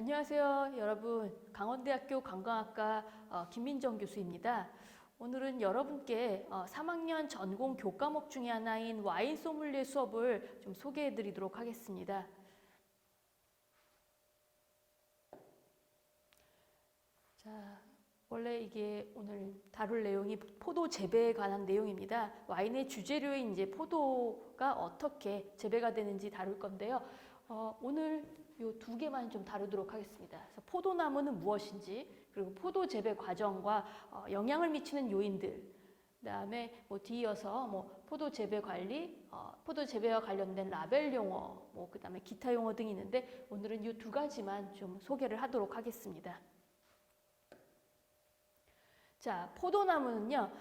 안녕하세요, 여러분. 강원대학교 관광학과 김민정 교수입니다. 오늘은 여러분께 3학년 전공 교과목 중에 하나인 와인 소믈리에 수업을 좀 소개해 드리도록 하겠습니다. 자, 원래 이게 오늘 다룰 내용이 포도 재배에 관한 내용입니다. 와인의 주재료인 이제 포도가 어떻게 재배가 되는지 다룰 건데요. 오늘 요 두 개만 좀 다루도록 하겠습니다. 그래서 포도나무는 무엇인지, 그리고 포도 재배 과정과 영향을 미치는 요인들, 그다음에 뒤이어서 포도 재배 관리, 포도 재배와 관련된 라벨 용어, 그다음에 기타 용어 등이 있는데 오늘은 이 두 가지만 좀 소개를 하도록 하겠습니다. 자, 포도나무는요,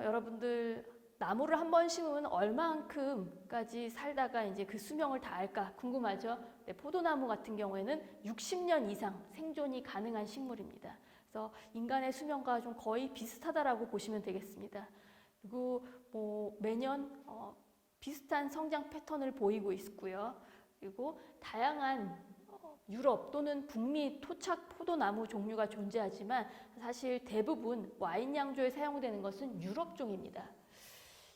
여러분들 나무를 한 번 심으면 얼만큼까지 살다가 이제 그 수명을 다할까 궁금하죠? 네, 포도나무 같은 경우에는 60년 이상 생존이 가능한 식물입니다. 그래서 인간의 수명과 좀 거의 비슷하다라고 보시면 되겠습니다. 그리고 매년 비슷한 성장 패턴을 보이고 있고요. 그리고 다양한 유럽 또는 북미 토착 포도나무 종류가 존재하지만 사실 대부분 와인 양조에 사용되는 것은 유럽종입니다.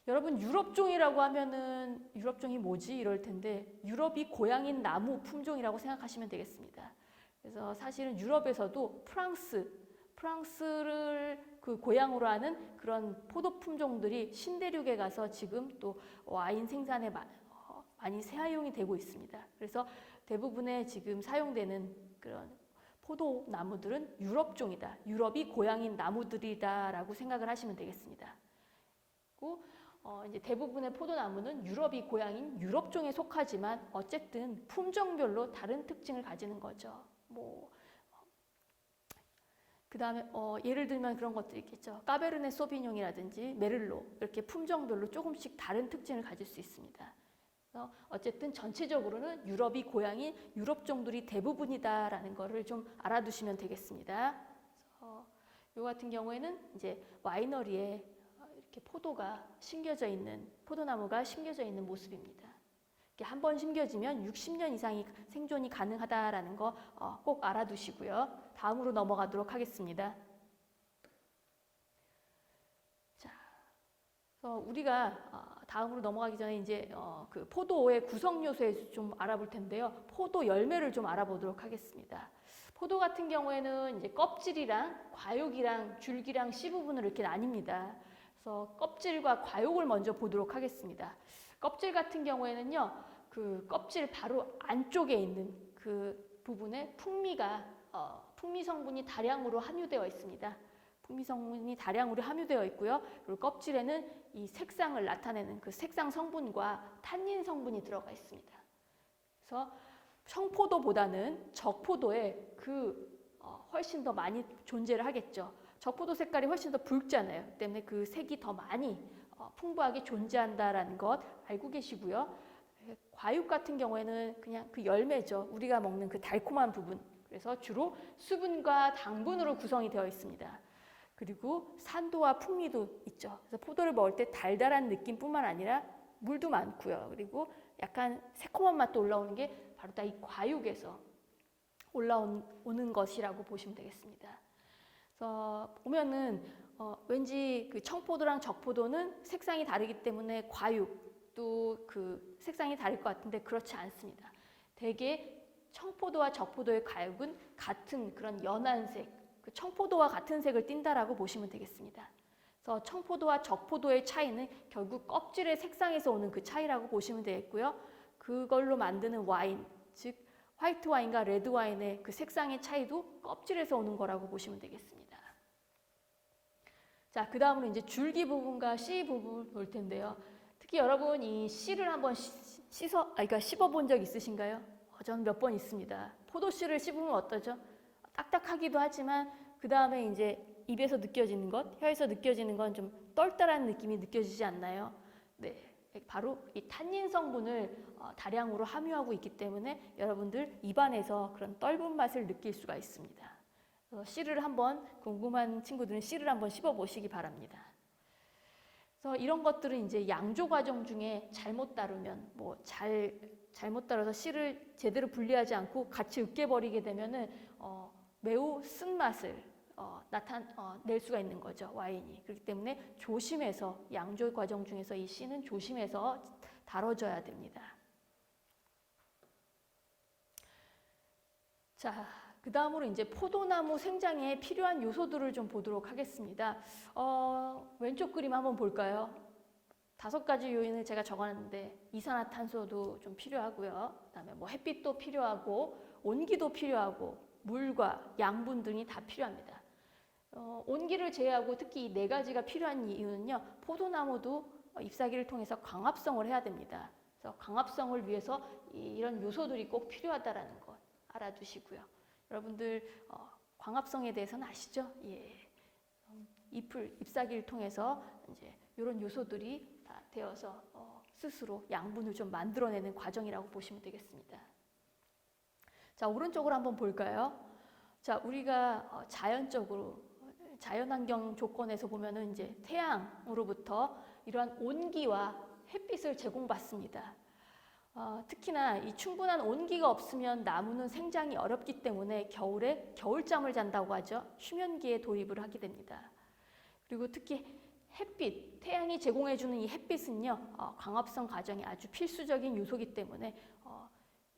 여러분, 유럽종이라고 하면은 유럽종이 뭐지? 이럴 텐데 유럽이 고향인 나무 품종이라고 생각하시면 되겠습니다. 그래서 사실은 유럽에서도 프랑스를 그 고향으로 하는 그런 포도 품종들이 신대륙에 가서 지금 또 와인 생산에 많이 사용이 되고 있습니다. 그래서 대부분의 지금 사용되는 그런 포도나무들은 유럽종이다. 유럽이 고향인 나무들이다라고 생각을 하시면 되겠습니다. 그리고 이제 대부분의 포도나무는 유럽이 고향인 유럽종에 속하지만 어쨌든 품종별로 다른 특징을 가지는 거죠. 그 다음에 예를 들면 그런 것들이 있겠죠. 까베르네 소비뇽이라든지 메를로 이렇게 품종별로 조금씩 다른 특징을 가질 수 있습니다. 그래서 어쨌든 전체적으로는 유럽이 고향인 유럽종들이 대부분이다라는 것을 좀 알아두시면 되겠습니다. 그래서 이 같은 경우에는 이제 와이너리에 이렇게 포도나무가 심겨져 있는 모습입니다. 한 번 심겨지면 60년 이상이 생존이 가능하다라는 거 꼭 알아두시고요. 다음으로 넘어가도록 하겠습니다. 자, 그래서 우리가 다음으로 넘어가기 전에 이제 그 포도의 구성 요소에 좀 알아볼 텐데요. 포도 열매를 좀 알아보도록 하겠습니다. 포도 같은 경우에는 이제 껍질이랑 과육이랑 줄기랑 씨 부분을 이렇게 나뉩니다. 그래서 껍질과 과육을 먼저 보도록 하겠습니다. 껍질 같은 경우에는요, 그 껍질 바로 안쪽에 있는 그 부분에 풍미 성분이 다량으로 함유되어 있습니다. 풍미 성분이 다량으로 함유되어 있고요. 그리고 껍질에는 이 색상을 나타내는 그 색상 성분과 탄닌 성분이 들어가 있습니다. 그래서 청포도보다는 적포도에 훨씬 더 많이 존재를 하겠죠. 적포도 색깔이 훨씬 더 붉잖아요. 그 때문에 그 색이 더 많이 풍부하게 존재한다라는 것 알고 계시고요. 과육 같은 경우에는 그냥 그 열매죠. 우리가 먹는 그 달콤한 부분. 그래서 주로 수분과 당분으로 구성이 되어 있습니다. 그리고 산도와 풍미도 있죠. 그래서 포도를 먹을 때 달달한 느낌뿐만 아니라 물도 많고요. 그리고 약간 새콤한 맛도 올라오는 게 바로 다 이 과육에서 올라오는 것이라고 보시면 되겠습니다. 그래서 보면은 왠지 그 청포도랑 적포도는 색상이 다르기 때문에 과육도 그 색상이 다를 것 같은데 그렇지 않습니다. 대개 청포도와 적포도의 과육은 같은 그런 연한 색, 그 청포도와 같은 색을 띈다라고 보시면 되겠습니다. 그래서 청포도와 적포도의 차이는 결국 껍질의 색상에서 오는 그 차이라고 보시면 되겠고요. 그걸로 만드는 와인, 즉 화이트 와인과 레드 와인의 그 색상의 차이도 껍질에서 오는 거라고 보시면 되겠습니다. 자, 그 다음으로 이제 줄기 부분과 씨 부분을 볼 텐데요. 특히 여러분 이 씨를 한번 씹어본 적 있으신가요? 저는 몇 번 있습니다. 포도씨를 씹으면 어떠죠? 딱딱하기도 하지만 그 다음에 이제 입에서 느껴지는 것, 혀에서 느껴지는 건 좀 떨떨한 느낌이 느껴지지 않나요? 네, 바로 이 탄닌 성분을 다량으로 함유하고 있기 때문에 여러분들 입안에서 그런 떫은 맛을 느낄 수가 있습니다. 씨를 한번 궁금한 친구들은 씨를 한번 씹어보시기 바랍니다. 그래서 이런 것들은 이제 양조 과정 중에 잘못 다루면 잘못 다뤄서 씨를 제대로 분리하지 않고 같이 으깨버리게 되면은 매우 쓴맛을 낼 수가 있는 거죠, 와인이. 그렇기 때문에 조심해서 양조 과정 중에서 이 씨는 조심해서 다뤄져야 됩니다. 자, 그 다음으로 이제 포도나무 생장에 필요한 요소들을 좀 보도록 하겠습니다. 왼쪽 그림 한번 볼까요? 5가지 요인을 제가 적어놨는데 이산화탄소도 좀 필요하고요. 그다음에 뭐 햇빛도 필요하고 온기도 필요하고 물과 양분 등이 다 필요합니다. 온기를 제외하고 특히 이 4가지가 필요한 이유는요. 포도나무도 잎사귀를 통해서 광합성을 해야 됩니다. 그래서 광합성을 위해서 이런 요소들이 꼭 필요하다라는 것 알아두시고요. 여러분들 광합성에 대해서는 아시죠? 예. 잎사귀를 통해서 이제 이런 요소들이 다 되어서 스스로 양분을 좀 만들어내는 과정이라고 보시면 되겠습니다. 자, 오른쪽으로 한번 볼까요? 자, 우리가 자연환경 조건에서 보면은 이제 태양으로부터 이러한 온기와 햇빛을 제공받습니다. 특히나 이 충분한 온기가 없으면 나무는 생장이 어렵기 때문에 겨울에 겨울잠을 잔다고 하죠. 휴면기에 돌입을 하게 됩니다. 그리고 특히 햇빛, 태양이 제공해주는 이 햇빛은요, 광합성 과정이 아주 필수적인 요소이기 때문에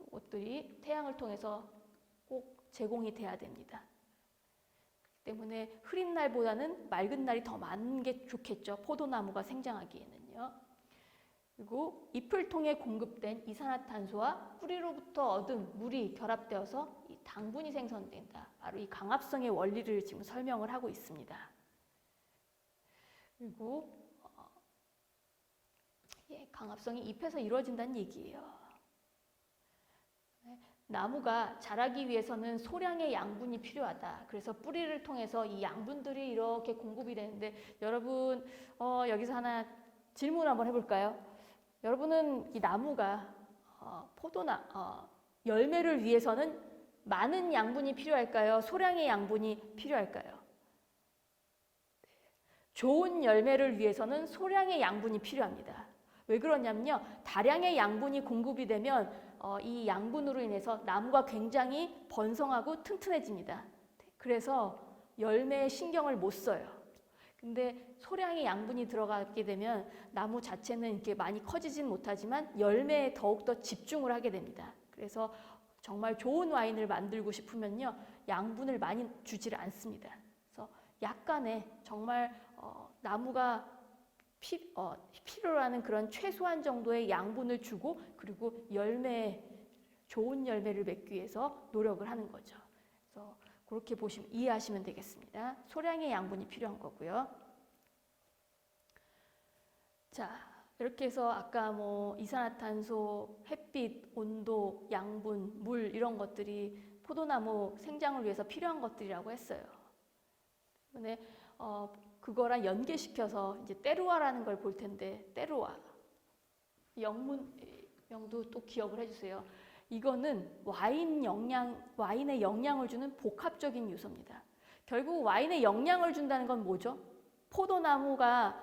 이것들이 태양을 통해서 꼭 제공이 돼야 됩니다. 그렇기 때문에 흐린 날보다는 맑은 날이 더 많은 게 좋겠죠. 포도나무가 생장하기에는요. 그리고 잎을 통해 공급된 이산화탄소와 뿌리로부터 얻은 물이 결합되어서 이 당분이 생성된다. 바로 이 광합성의 원리를 지금 설명을 하고 있습니다. 그리고 광합성이 잎에서 이루어진다는 얘기예요. 나무가 자라기 위해서는 소량의 양분이 필요하다. 그래서 뿌리를 통해서 이 양분들이 이렇게 공급이 되는데 여러분 여기서 하나 질문 한번 해볼까요? 여러분은 이 나무가 열매를 위해서는 많은 양분이 필요할까요? 소량의 양분이 필요할까요? 좋은 열매를 위해서는 소량의 양분이 필요합니다. 왜 그러냐면요. 다량의 양분이 공급이 되면 이 양분으로 인해서 나무가 굉장히 번성하고 튼튼해집니다. 그래서 열매에 신경을 못 써요. 근데 소량의 양분이 들어가게 되면 나무 자체는 이렇게 많이 커지진 못하지만 열매에 더욱더 집중을 하게 됩니다. 그래서 정말 좋은 와인을 만들고 싶으면요. 양분을 많이 주지를 않습니다. 그래서 약간의 정말 나무가 필요로 하는 그런 최소한 정도의 양분을 주고 그리고 좋은 열매를 맺기 위해서 노력을 하는 거죠. 그래서 그렇게 이해하시면 되겠습니다. 소량의 양분이 필요한 거고요. 자, 이렇게 해서 아까 이산화탄소, 햇빛, 온도, 양분, 물 이런 것들이 포도나무 생장을 위해서 필요한 것들이라고 했어요. 때문에 그거랑 연계시켜서 이제 때루아라는 걸 볼 텐데 때루아 영문명도 또 기억을 해주세요. 이거는 와인에 영양을 주는 복합적인 요소입니다. 결국 와인에 영양을 준다는 건 뭐죠? 포도나무가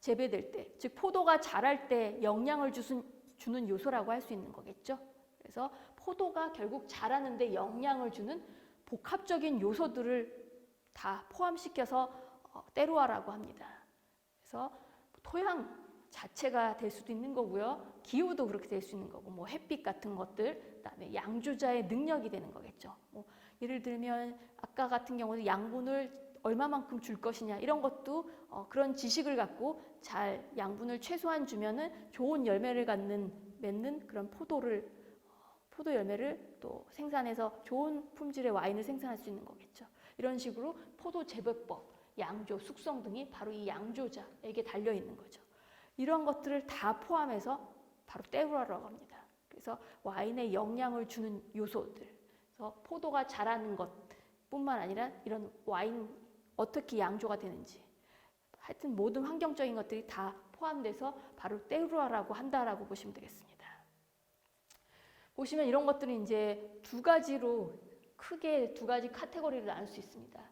재배될 때, 즉 포도가 자랄 때 영양을 주는 요소라고 할 수 있는 거겠죠. 그래서 포도가 결국 자라는데 영양을 주는 복합적인 요소들을 다 포함시켜서 때루아라고 합니다. 그래서 토양 자체가 될 수도 있는 거고요. 기후도 그렇게 될 수 있는 거고, 햇빛 같은 것들, 그다음에 양조자의 능력이 되는 거겠죠. 예를 들면 아까 같은 경우는 양분을 얼마만큼 줄 것이냐 이런 것도 그런 지식을 갖고 잘 양분을 최소한 주면은 좋은 열매를 맺는 그런 포도 열매를 또 생산해서 좋은 품질의 와인을 생산할 수 있는 거겠죠. 이런 식으로 포도 재배법, 양조, 숙성 등이 바로 이 양조자에게 달려 있는 거죠. 이런 것들을 다 포함해서 바로 때루아라고 합니다. 그래서 와인에 영양을 주는 요소들, 그래서 포도가 자라는 것뿐만 아니라 이런 와인 어떻게 양조가 되는지, 하여튼 모든 환경적인 것들이 다 포함돼서 바로 때루아라고 한다라고 보시면 되겠습니다. 보시면 이런 것들은 이제 크게 두 가지 카테고리로 나눌 수 있습니다.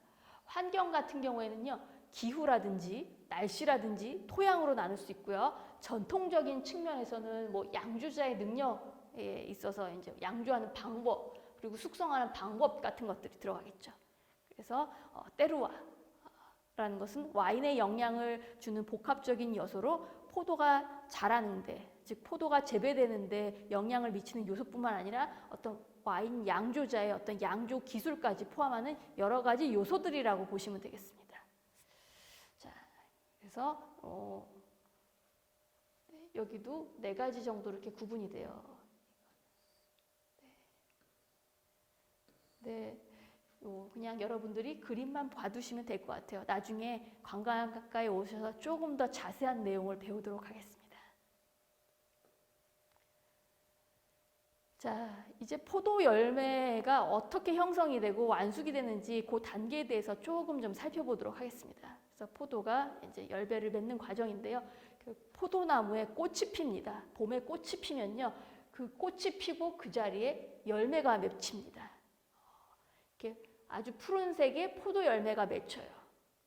환경 같은 경우에는요, 기후라든지 날씨라든지 토양으로 나눌 수 있고요. 전통적인 측면에서는 뭐 양조자의 능력에 있어서 이제 양조하는 방법 그리고 숙성하는 방법 같은 것들이 들어가겠죠. 그래서 테루아라는 것은 와인에 영향을 주는 복합적인 요소로 포도가 자라는데, 즉 포도가 재배되는데 영향을 미치는 요소뿐만 아니라 어떤 와인 양조자의 어떤 양조 기술까지 포함하는 여러 가지 요소들이라고 보시면 되겠습니다. 자, 그래서 여기도 4가지 정도 이렇게 구분이 돼요. 네. 그냥 여러분들이 그림만 봐두시면 될 것 같아요. 나중에 관광가에 오셔서 조금 더 자세한 내용을 배우도록 하겠습니다. 자, 이제 포도 열매가 어떻게 형성이 되고 완숙이 되는지 그 단계에 대해서 조금 좀 살펴보도록 하겠습니다. 그래서 포도가 이제 열매를 맺는 과정인데요. 그 포도나무에 꽃이 핍니다. 봄에 꽃이 피면요, 그 꽃이 피고 그 자리에 열매가 맺힙니다. 이렇게 아주 푸른색의 포도 열매가 맺혀요.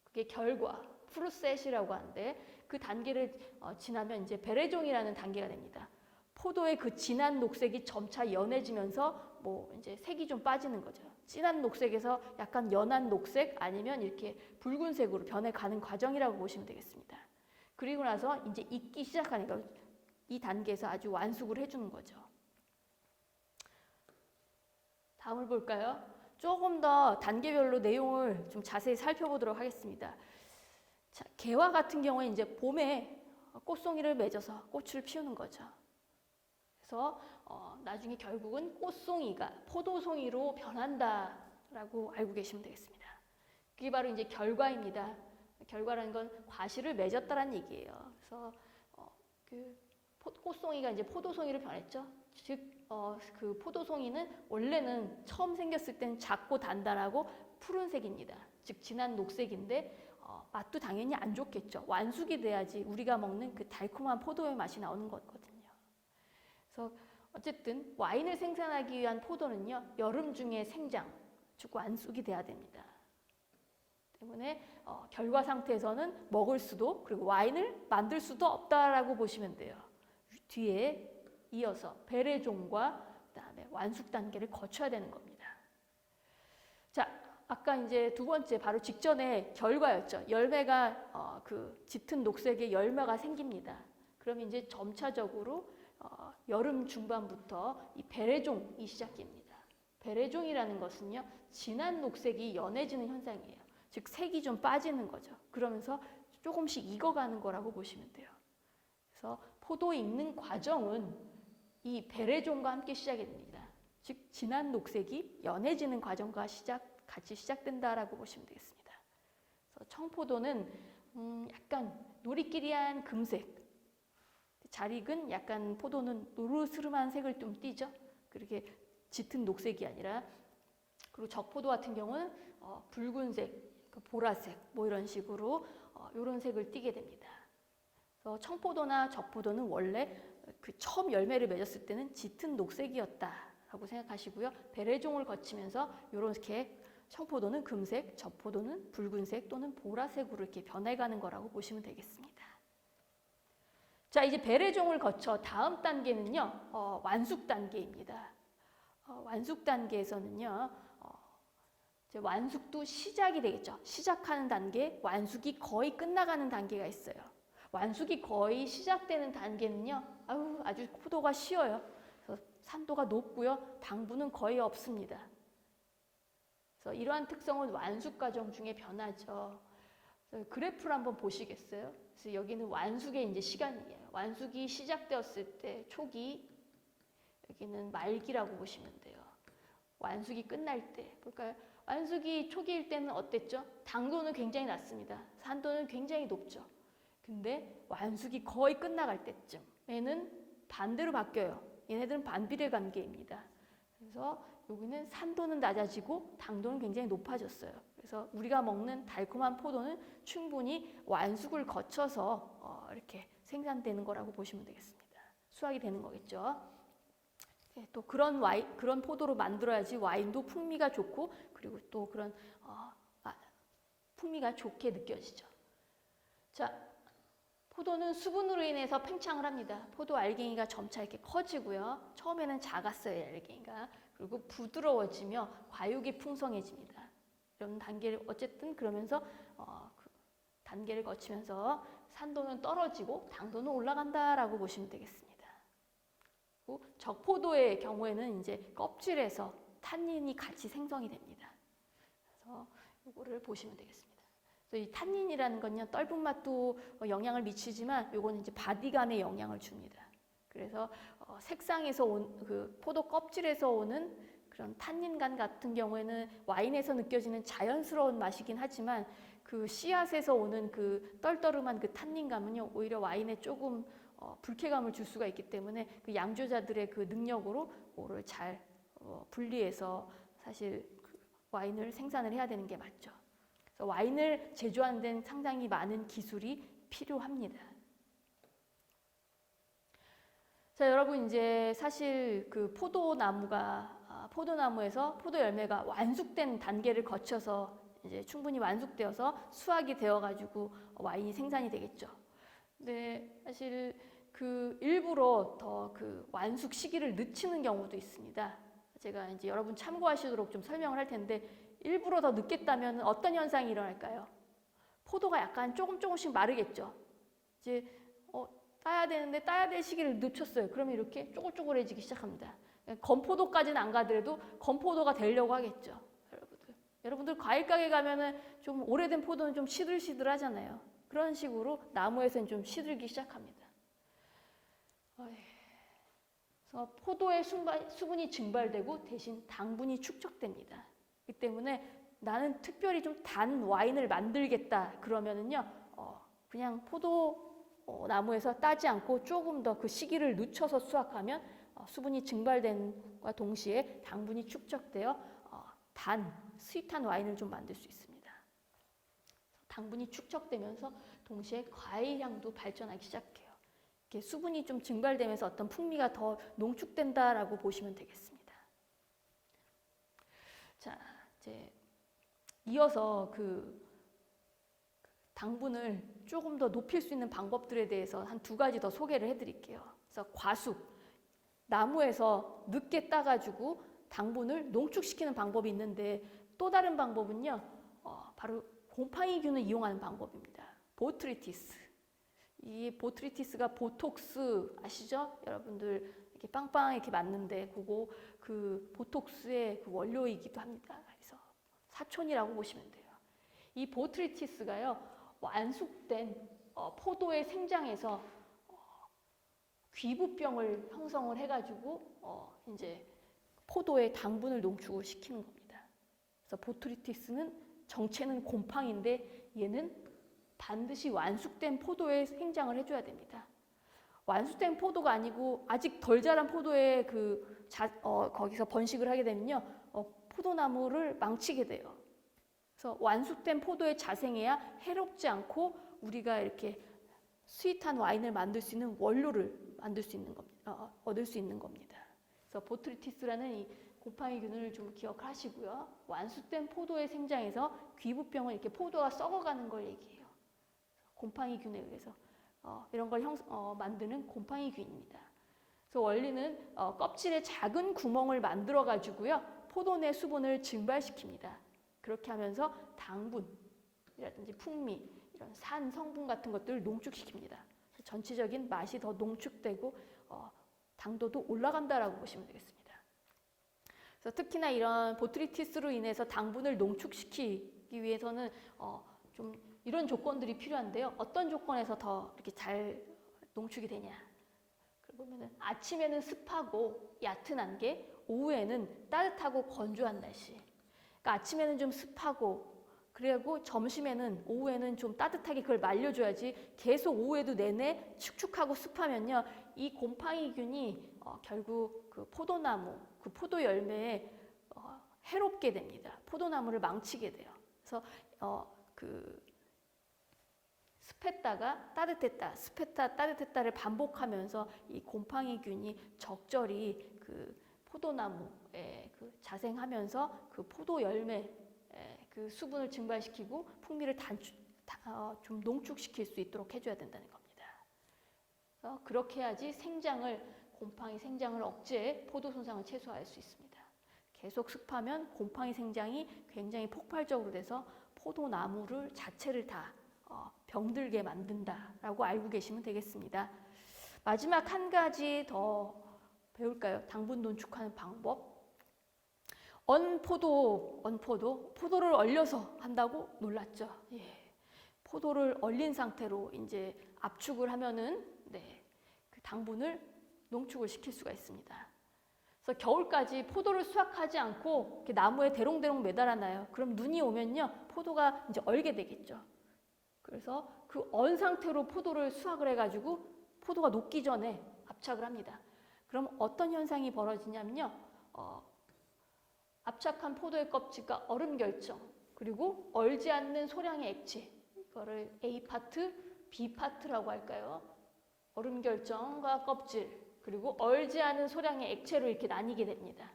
그게 결과, 프루셋이라고 하는데 그 단계를 지나면 이제 베레종이라는 단계가 됩니다. 포도의 그 진한 녹색이 점차 연해지면서 뭐 이제 색이 좀 빠지는 거죠. 진한 녹색에서 약간 연한 녹색 아니면 이렇게 붉은색으로 변해가는 과정이라고 보시면 되겠습니다. 그리고 나서 이제 익기 시작하니까 이 단계에서 아주 완숙을 해주는 거죠. 다음을 볼까요? 조금 더 단계별로 내용을 좀 자세히 살펴보도록 하겠습니다. 자, 개화 같은 경우에 이제 봄에 꽃송이를 맺어서 꽃을 피우는 거죠. 그래서 나중에 결국은 꽃송이가 포도송이로 변한다라고 알고 계시면 되겠습니다. 그게 바로 이제 결과입니다. 결과라는 건 과실을 맺었다라는 얘기예요. 그래서 그 꽃송이가 이제 포도송이로 변했죠. 즉 그 포도송이는 원래는 처음 생겼을 때는 작고 단단하고 푸른색입니다. 즉 진한 녹색인데 맛도 당연히 안 좋겠죠. 완숙이 돼야지 우리가 먹는 그 달콤한 포도의 맛이 나오는 거거든요. 그래서 어쨌든 와인을 생산하기 위한 포도는요, 여름 중에 생장, 즉 완숙이 돼야 됩니다. 때문에 결과 상태에서는 먹을 수도 그리고 와인을 만들 수도 없다라고 보시면 돼요. 뒤에 이어서 베레종과 그다음에 완숙 단계를 거쳐야 되는 겁니다. 자, 아까 이제 두 번째 바로 직전에 결과였죠. 열매가 그 짙은 녹색의 열매가 생깁니다. 그럼 이제 점차적으로 여름 중반부터 이 베레종이 시작됩니다. 베레종이라는 것은요, 진한 녹색이 연해지는 현상이에요. 즉 색이 좀 빠지는 거죠. 그러면서 조금씩 익어가는 거라고 보시면 돼요. 그래서 포도 익는 과정은 이 베레종과 함께 시작이 됩니다. 즉 진한 녹색이 연해지는 과정과 같이 시작된다라고 보시면 되겠습니다. 그래서 청포도는 약간 노리끼리한 금색, 잘 익은 약간 포도는 노르스름한 색을 좀 띠죠. 그렇게 짙은 녹색이 아니라. 그리고 적포도 같은 경우는 붉은색, 보라색 뭐 이런 식으로 이런 색을 띠게 됩니다. 그래서 청포도나 적포도는 원래 그 처음 열매를 맺었을 때는 짙은 녹색이었다라고 생각하시고요. 베레종을 거치면서 이렇게 청포도는 금색, 적포도는 붉은색 또는 보라색으로 이렇게 변해가는 거라고 보시면 되겠습니다. 자, 이제 베레종을 거쳐 다음 단계는요, 완숙 단계입니다. 완숙 단계에서는요, 이제 완숙도 시작이 되겠죠. 시작하는 단계, 완숙이 거의 끝나가는 단계가 있어요. 완숙이 거의 시작되는 단계는요, 아주 포도가 쉬워요. 그래서 산도가 높고요, 당분은 거의 없습니다. 그래서 이러한 특성은 완숙 과정 중에 변하죠. 그래프를 한번 보시겠어요? 그래서 여기는 완숙의 이제 시간이에요. 완숙이 시작되었을 때 초기, 여기는 말기라고 보시면 돼요. 완숙이 끝날 때, 볼까요? 완숙이 초기일 때는 어땠죠? 당도는 굉장히 낮습니다. 산도는 굉장히 높죠. 근데 완숙이 거의 끝나갈 때쯤에는 반대로 바뀌어요. 얘네들은 반비례 관계입니다. 그래서 여기는 산도는 낮아지고 당도는 굉장히 높아졌어요. 그래서 우리가 먹는 달콤한 포도는 충분히 완숙을 거쳐서 이렇게 생산되는 거라고 보시면 되겠습니다. 수확이 되는 거겠죠. 네, 또 그런 포도로 만들어야지 와인도 풍미가 좋고 그리고 또 그런 풍미가 좋게 느껴지죠. 자, 포도는 수분으로 인해서 팽창을 합니다. 포도 알갱이가 점차 이렇게 커지고요. 처음에는 작았어요, 알갱이가. 그리고 부드러워지며 과육이 풍성해집니다. 이런 단계를 어쨌든 그러면서 그 단계를 거치면서 산도는 떨어지고 당도는 올라간다라고 보시면 되겠습니다. 그리고 적포도의 경우에는 이제 껍질에서 탄닌이 같이 생성이 됩니다. 그래서 이거를 보시면 되겠습니다. 이 탄닌이라는 건요, 떫은 맛도 영향을 미치지만 요거는 이제 바디감에 영향을 줍니다. 그래서 색상에서 온 그 포도 껍질에서 오는 그런 탄닌감 같은 경우에는 와인에서 느껴지는 자연스러운 맛이긴 하지만 그 씨앗에서 오는 그 떨떠름한 그 탄닌감은요, 오히려 와인에 조금 불쾌감을 줄 수가 있기 때문에 그 양조자들의 그 능력으로 그거를 잘 분리해서 사실 그 와인을 생산을 해야 되는 게 맞죠. 와인을 제조하는 데는 상당히 많은 기술이 필요합니다. 자, 여러분 이제 사실 그 포도나무에서 포도 열매가 완숙된 단계를 거쳐서 이제 충분히 완숙되어서 수확이 되어가지고 와인이 생산이 되겠죠. 근데 사실 그 일부러 더 그 완숙 시기를 늦추는 경우도 있습니다. 제가 이제 여러분 참고하시도록 좀 설명을 할 텐데 일부러 더 늦겠다면 어떤 현상이 일어날까요? 포도가 약간 조금씩 마르겠죠. 이제 따야 되는데 따야 될 시기를 늦췄어요. 그러면 이렇게 쪼글쪼글해지기 시작합니다. 건포도까지는 안 가더라도 건포도가 되려고 하겠죠. 여러분들 과일 가게 가면은 좀 오래된 포도는 좀 시들시들하잖아요. 그런 식으로 나무에서는 좀 시들기 시작합니다. 그래서 포도의 수분이 증발되고 대신 당분이 축적됩니다. 그렇기 때문에 나는 특별히 좀 단 와인을 만들겠다 그러면은요, 그냥 포도 나무에서 따지 않고 조금 더 그 시기를 늦춰서 수확하면 수분이 증발된과 동시에 당분이 축적되어 스윗한 와인을 좀 만들 수 있습니다. 당분이 축적되면서 동시에 과일 향도 발전하기 시작해요. 이렇게 수분이 좀 증발되면서 어떤 풍미가 더 농축된다라고 보시면 되겠습니다. 자, 이제 이어서 그 당분을 조금 더 높일 수 있는 방법들에 대해서 한 2가지 더 소개를 해드릴게요. 그래서 과숙, 나무에서 늦게 따가지고 당분을 농축시키는 방법이 있는데 또 다른 방법은요, 바로 곰팡이균을 이용하는 방법입니다. 보트리티스. 이 보트리티스가 보톡스 아시죠? 여러분들 이렇게 빵빵 이렇게 맞는데 그거 그 보톡스의 그 원료이기도 합니다. 그래서 사촌이라고 보시면 돼요. 이 보트리티스가요, 완숙된 포도의 생장에서 귀부병을 형성을 해가지고 이제 포도의 당분을 농축을 시키는 겁니다. 그래서 보트리티스는 정체는 곰팡인데 얘는 반드시 완숙된 포도에 생장을 해줘야 됩니다. 완숙된 포도가 아니고 아직 덜 자란 포도에 거기서 번식을 하게 되면요, 포도나무를 망치게 돼요. 그래서 완숙된 포도에 자생해야 해롭지 않고 우리가 이렇게 스윗한 와인을 만들 수 있는 원료를 만들 수 있는 겁니다. 얻을 수 있는 겁니다. 그래서 보트리티스라는 이 곰팡이균을 좀 기억하시고요. 완숙된 포도의 생장에서 귀부병을 이렇게 포도가 썩어가는 걸 얘기해요. 곰팡이균에 의해서 이런 걸 만드는 곰팡이균입니다. 그래서 원리는 껍질에 작은 구멍을 만들어 가지고요, 포도 내 수분을 증발시킵니다. 그렇게 하면서 당분이라든지 풍미, 이런 산 성분 같은 것들을 농축시킵니다. 전체적인 맛이 더 농축되고 당도도 올라간다라고 보시면 되겠습니다. 그래서 특히나 이런 보트리티스로 인해서 당분을 농축시키기 위해서는 좀 이런 조건들이 필요한데요. 어떤 조건에서 더 이렇게 잘 농축이 되냐? 보면은 아침에는 습하고 얕은 안개, 오후에는 따뜻하고 건조한 날씨. 그러니까 아침에는 좀 습하고 그리고 점심에는 오후에는 좀 따뜻하게 그걸 말려줘야지 계속 오후에도 내내 축축하고 습하면요, 이 곰팡이균이 결국 그 포도나무, 그 포도 열매에 해롭게 됩니다. 포도나무를 망치게 돼요. 그래서 습했다가 따뜻했다, 습했다, 따뜻했다를 반복하면서 이 곰팡이균이 적절히 그 포도나무에 자생하면서 그 포도 열매 그 수분을 증발시키고 풍미를 좀 농축시킬 수 있도록 해줘야 된다는 겁니다. 그렇게 해야지 곰팡이 생장을 억제해 포도 손상을 최소화할 수 있습니다. 계속 습하면 곰팡이 생장이 굉장히 폭발적으로 돼서 포도나무를 자체를 다 병들게 만든다라고 알고 계시면 되겠습니다. 마지막 한 가지 더 배울까요? 당분 농축하는 방법. 포도를 얼려서 한다고 놀랐죠. 예. 포도를 얼린 상태로 이제 압축을 하면은 그 당분을 농축을 시킬 수가 있습니다. 그래서 겨울까지 포도를 수확하지 않고 이렇게 나무에 대롱대롱 매달아놔요. 그럼 눈이 오면요, 포도가 이제 얼게 되겠죠. 그래서 그 언 상태로 포도를 수확을 해가지고 포도가 녹기 전에 압착을 합니다. 그럼 어떤 현상이 벌어지냐면요, 압착한 포도의 껍질과 얼음 결정, 그리고 얼지 않는 소량의 액체, 이거를 A 파트, B 파트라고 할까요? 얼음 결정과 껍질, 그리고 얼지 않은 소량의 액체로 이렇게 나뉘게 됩니다.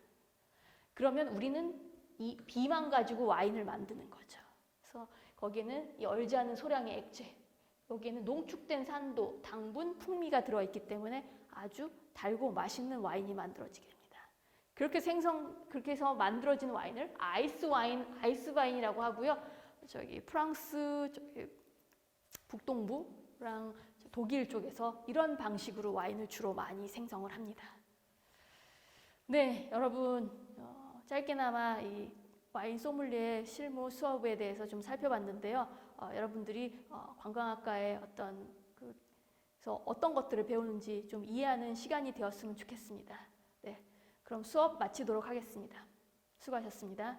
그러면 우리는 이 B만 가지고 와인을 만드는 거죠. 그래서 거기에는 이 얼지 않은 소량의 액체, 여기에는 농축된 산도, 당분, 풍미가 들어있기 때문에 아주 달고 맛있는 와인이 만들어지게 됩니다. 그렇게 해서 만들어진 와인을 아이스 와인이라고 하고요. 프랑스 북동부랑 독일 쪽에서 이런 방식으로 와인을 주로 많이 생성을 합니다. 네, 여러분, 짧게나마 이 와인 소믈리에 실무 수업에 대해서 좀 살펴봤는데요. 여러분들이 관광학과의 어떤 것들을 배우는지 좀 이해하는 시간이 되었으면 좋겠습니다. 네, 그럼 수업 마치도록 하겠습니다. 수고하셨습니다.